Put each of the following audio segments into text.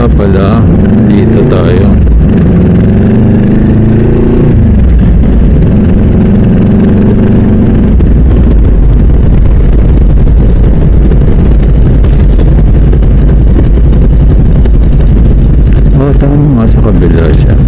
nga pala, dito tayo. Oh, tama nga, sa kabila siya.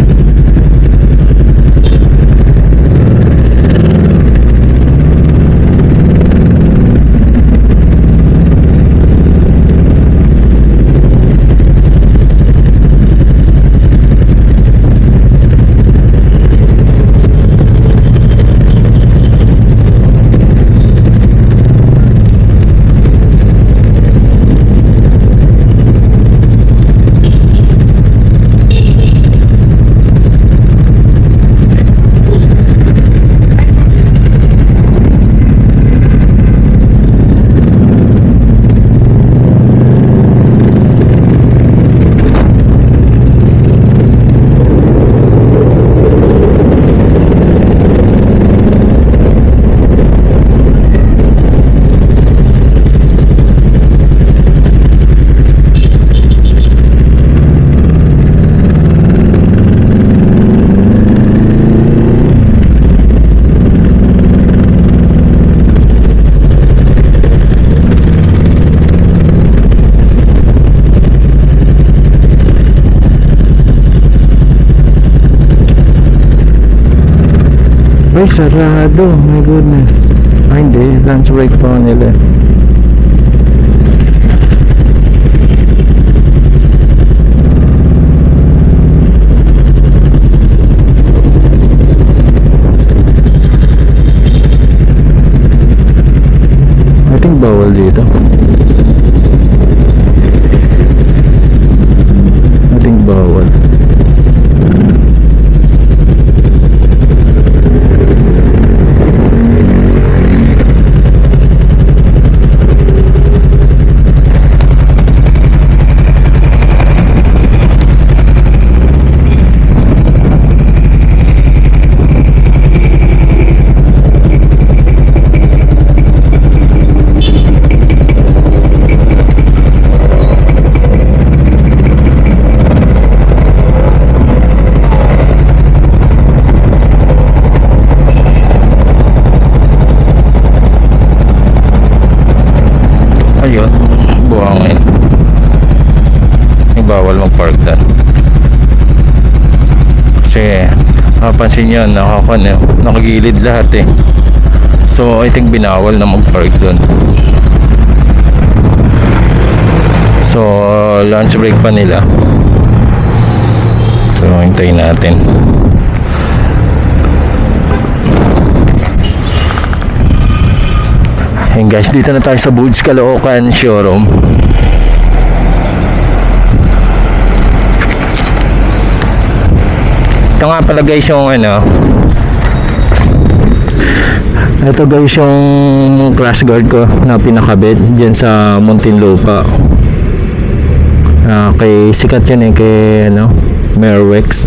Ay, sarado. My goodness. Ay, hindi. Lunch break pa nila. I think bawal dito. I think bawal. Ayun, buhangin. Bawal mag-park doon. Kasi mapansin nyo, nakagilid lahat eh. So I think binawal na mag-park doon. So lunch break pa nila. So hintayin natin. Ayan guys, dito na tayo sa Bulls Caloocan showroom. Ito nga pala guys yung ito guys yung crash guard ko na pinakabit dyan sa Muntinlupa. Kay sikat yun kay Merwex.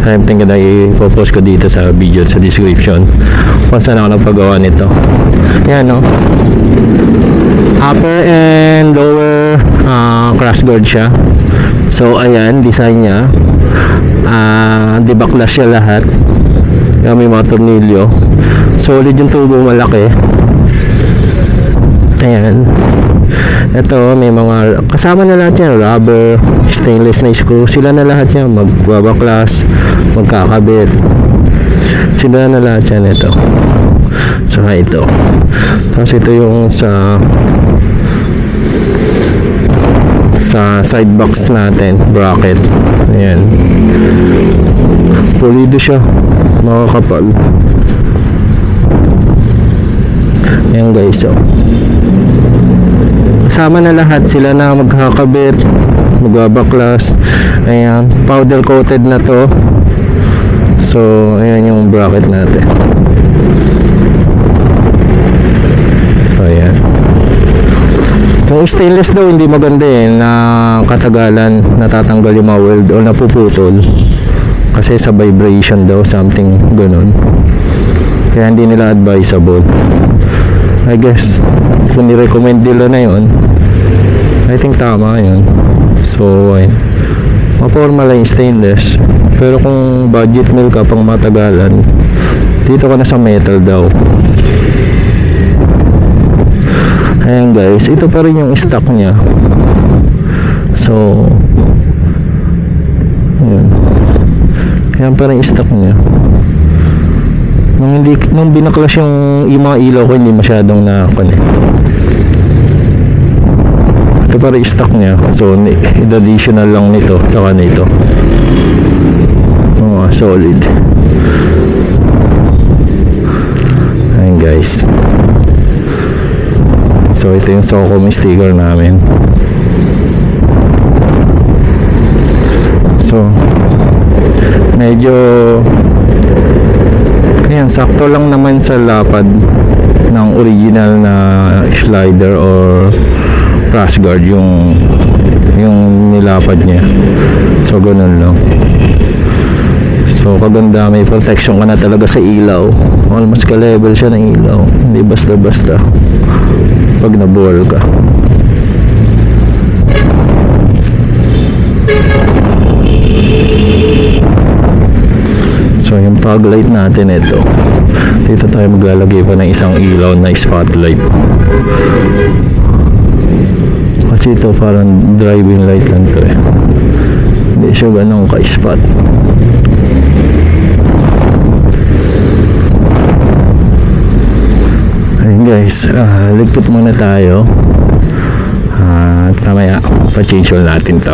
I'm thinking na ipopost ko dito sa video sa description kung saan ako nagpagawa nito. Yan upper and lower crash guard siya. So ayan, design niya. Di backlash siya lahat. May mga tornilyo. Solid yung tubo, malaki. Ayan. Ito, may mga kasama na lahat yan, rubber, stainless na screw, sila na lahat yan, magbabaklas, magkakabit, sila na lahat yan. Ito, saka ito, tapos ito yung sa side box natin, bracket. Ayan, pulido siya, makakapal. Ayan guys, so kasama na lahat, sila na magkakabit, magbabaklas. Ayan, powder coated na to. So ayan yung bracket natin. So ayan, yung stainless daw hindi maganda na katagalan natatanggal yung mga weld o napuputol kasi sa vibration daw, something ganun, kaya hindi nila advisable. I guess kung ni-recommend nila na yun, I think tama yun. So So ayun, maporma lang yung stainless. Pero kung budget meal ka pang matagalan, dito ka na sa metal daw. Ayan guys, ito pa rin yung stock nya. So ayan, ayan pa rin yung stock nya. Nung binaklas yung mga ilaw ko, hindi masyadong nakakunik. Ito pa rin stock nya. So additional lang nito saka nito. Solid. Ayan guys. So ito yung Socom sticker namin. So medyo ayan, sakto lang naman sa lapad ng original na slider or crash guard yung nilapad niya. So ganun lang. So kaganda, may protection ka na talaga sa ilaw. Almost ka-level siya ng ilaw. Hindi basta-basta pag nabuwal ka. So yung fog light natin ito. Dito tayo maglalagay pa ng isang ilaw na spotlight. Kasi ito parang driving light lang to eh. Hindi siya ganun ka-spot. Ayun guys, ligpit muna tayo. At kamaya pa-change natin to.